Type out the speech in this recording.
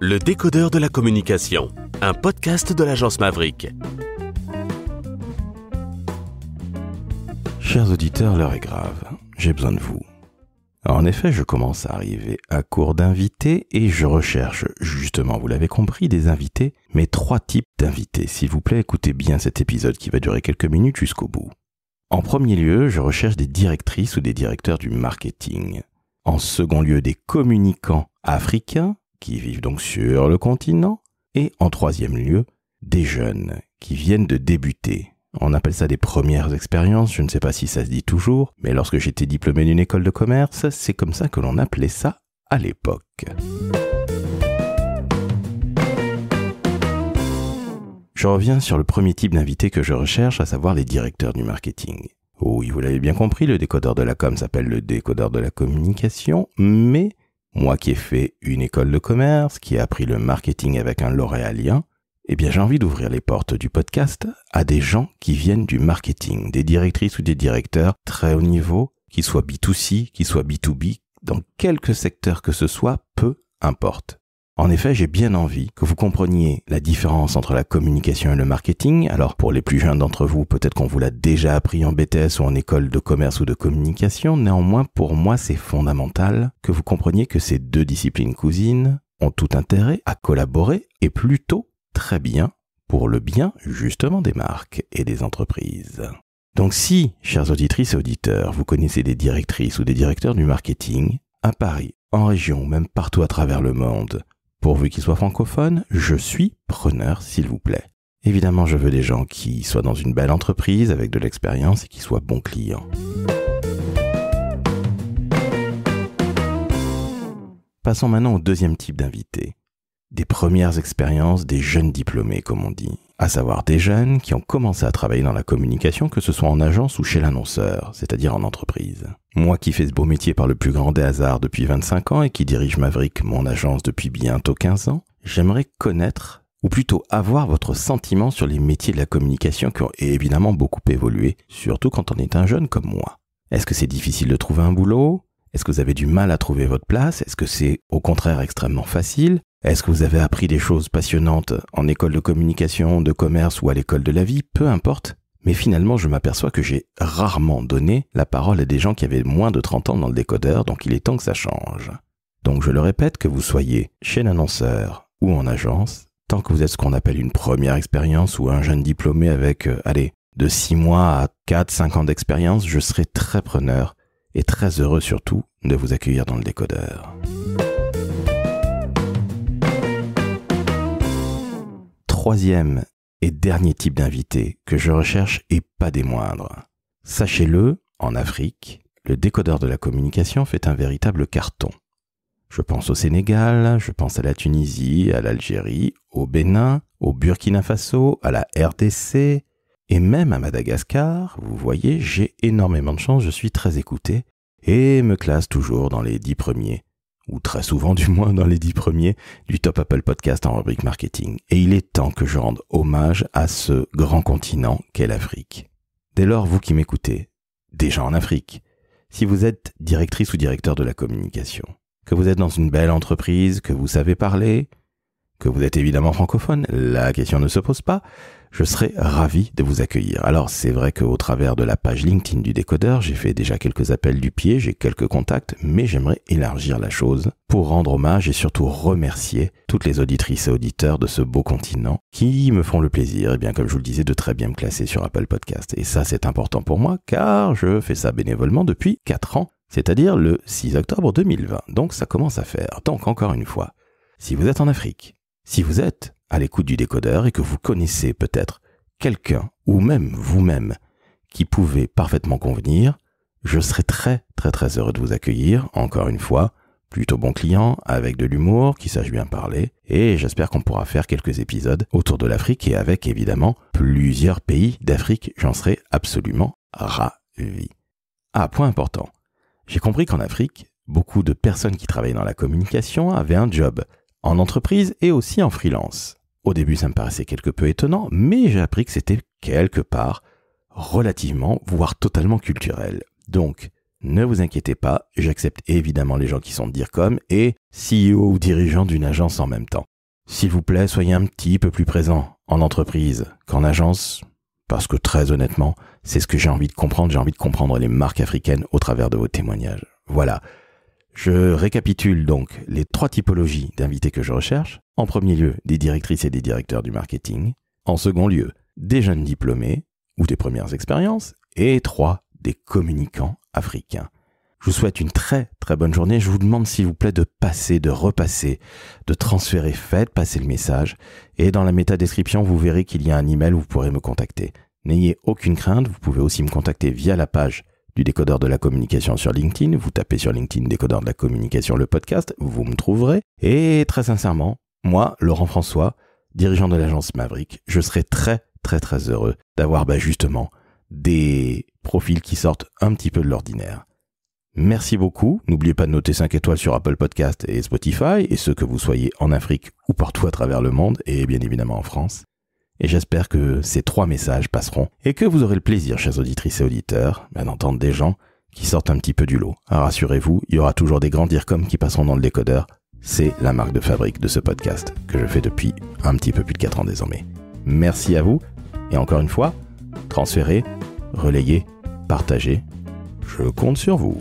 Le décodeur de la communication, un podcast de l'agence Maverick. Chers auditeurs, l'heure est grave. J'ai besoin de vous. En effet, je commence à arriver à court d'invités et je recherche, justement, vous l'avez compris, des invités, mais 3 types d'invités. S'il vous plaît, écoutez bien cet épisode qui va durer quelques minutes jusqu'au bout. En premier lieu, je recherche des directrices ou des directeurs du marketing. En second lieu, des communicants africains qui vivent donc sur le continent. Et en troisième lieu, des jeunes qui viennent de débuter. On appelle ça des premières expériences, je ne sais pas si ça se dit toujours, mais lorsque j'étais diplômé d'une école de commerce, c'est comme ça que l'on appelait ça à l'époque. Je reviens sur le premier type d'invité que je recherche, à savoir les directeurs du marketing. Oui, vous l'avez bien compris, le décodeur de la com s'appelle le décodeur de la communication, mais moi qui ai fait une école de commerce, qui ai appris le marketing avec un lauréalien, eh bien j'ai envie d'ouvrir les portes du podcast à des gens qui viennent du marketing, des directrices ou des directeurs très haut niveau, qui soient B2C, qui soient B2B, dans quelque secteur que ce soit, peu importe. En effet, j'ai bien envie que vous compreniez la différence entre la communication et le marketing. Alors, pour les plus jeunes d'entre vous, peut-être qu'on vous l'a déjà appris en BTS ou en école de commerce ou de communication. Néanmoins, pour moi, c'est fondamental que vous compreniez que ces 2 disciplines cousines ont tout intérêt à collaborer et plutôt très bien pour le bien, justement, des marques et des entreprises. Donc si, chères auditrices et auditeurs, vous connaissez des directrices ou des directeurs du marketing, à Paris, en région ou même partout à travers le monde, pourvu qu'ils soient francophones, je suis preneur, s'il vous plaît. Évidemment, je veux des gens qui soient dans une belle entreprise, avec de l'expérience et qui soient bons clients. Passons maintenant au deuxième type d'invités. Des premières expériences des jeunes diplômés, comme on dit. À savoir des jeunes qui ont commencé à travailler dans la communication, que ce soit en agence ou chez l'annonceur, c'est-à-dire en entreprise. Moi qui fais ce beau métier par le plus grand des hasards depuis 25 ans et qui dirige Maverick, mon agence depuis bientôt 15 ans, j'aimerais connaître, ou plutôt avoir votre sentiment sur les métiers de la communication qui ont évidemment beaucoup évolué, surtout quand on est un jeune comme moi. Est-ce que c'est difficile de trouver un boulot ? Est-ce que vous avez du mal à trouver votre place ? Est-ce que c'est au contraire extrêmement facile ? Est-ce que vous avez appris des choses passionnantes en école de communication, de commerce ou à l'école de la vie ? Peu importe. Mais finalement, je m'aperçois que j'ai rarement donné la parole à des gens qui avaient moins de 30 ans dans le décodeur, donc il est temps que ça change. Donc je le répète, que vous soyez chez l'annonceur ou en agence, tant que vous êtes ce qu'on appelle une première expérience ou un jeune diplômé avec, de 6 mois à 4-5 ans d'expérience, je serai très preneur et très heureux surtout de vous accueillir dans le décodeur. Troisième et dernier type d'invité que je recherche et pas des moindres. Sachez-le, en Afrique, le décodeur de la communication fait un véritable carton. Je pense au Sénégal, je pense à la Tunisie, à l'Algérie, au Bénin, au Burkina Faso, à la RDC et même à Madagascar. Vous voyez, j'ai énormément de chance, je suis très écouté et me classe toujours dans les 10 premiers. Ou très souvent du moins dans les 10 premiers du Top Apple Podcast en rubrique marketing. Et il est temps que je rende hommage à ce grand continent qu'est l'Afrique. Dès lors, vous qui m'écoutez, déjà en Afrique, si vous êtes directrice ou directeur de la communication, que vous êtes dans une belle entreprise, que vous savez parler, que vous êtes évidemment francophone, la question ne se pose pas, je serai ravi de vous accueillir. Alors c'est vrai qu'au travers de la page LinkedIn du décodeur, j'ai fait déjà quelques appels du pied, j'ai quelques contacts, mais j'aimerais élargir la chose pour rendre hommage et surtout remercier toutes les auditrices et auditeurs de ce beau continent qui me font le plaisir, et bien comme je vous le disais, de très bien me classer sur Apple Podcast. Et ça c'est important pour moi car je fais ça bénévolement depuis 4 ans, c'est-à-dire le 6 octobre 2020. Donc ça commence à faire. Donc encore une fois, si vous êtes en Afrique, si vous êtes à l'écoute du décodeur et que vous connaissez peut-être quelqu'un ou même vous-même qui pouvait parfaitement convenir, je serai très très très heureux de vous accueillir, encore une fois, plutôt bon client, avec de l'humour, qui sache bien parler, et j'espère qu'on pourra faire quelques épisodes autour de l'Afrique et avec évidemment plusieurs pays d'Afrique, j'en serai absolument ravi. Ah, point important, j'ai compris qu'en Afrique, beaucoup de personnes qui travaillaient dans la communication avaient un job en entreprise et aussi en freelance. Au début, ça me paraissait quelque peu étonnant, mais j'ai appris que c'était quelque part relativement, voire totalement culturel. Donc, Ne vous inquiétez pas, j'accepte évidemment les gens qui sont DIRCOM et CEO ou dirigeants d'une agence en même temps. S'il vous plaît, soyez un petit peu plus présent en entreprise qu'en agence, parce que très honnêtement, c'est ce que j'ai envie de comprendre. J'ai envie de comprendre les marques africaines au travers de vos témoignages. Voilà. Je récapitule donc les 3 typologies d'invités que je recherche. En premier lieu, des directrices et des directeurs du marketing. En second lieu, des jeunes diplômés ou des premières expériences. Et 3, des communicants africains. Je vous souhaite une très très bonne journée. Je vous demande s'il vous plaît de passer, de repasser, de transférer, faites passer le message. Et dans la métadescription, vous verrez qu'il y a un email où vous pourrez me contacter. N'ayez aucune crainte, vous pouvez aussi me contacter via la page du Décodeur de la communication sur LinkedIn. Vous tapez sur LinkedIn Décodeur de la communication, le podcast, vous me trouverez. Et très sincèrement, moi, Laurent François, dirigeant de l'agence Maverick, je serai très très très heureux d'avoir justement des profils qui sortent un petit peu de l'ordinaire. Merci beaucoup. N'oubliez pas de noter 5 étoiles sur Apple Podcast et Spotify, et ce que vous soyez en Afrique ou partout à travers le monde, et bien évidemment en France. Et j'espère que ces 3 messages passeront, et que vous aurez le plaisir, chers auditrices et auditeurs, d'entendre des gens qui sortent un petit peu du lot. Alors rassurez-vous, il y aura toujours des grands DIRCOM qui passeront dans le décodeur. C'est la marque de fabrique de ce podcast, que je fais depuis un petit peu plus de 4 ans désormais. Merci à vous, et encore une fois, transférez, relayez, partagez. Je compte sur vous.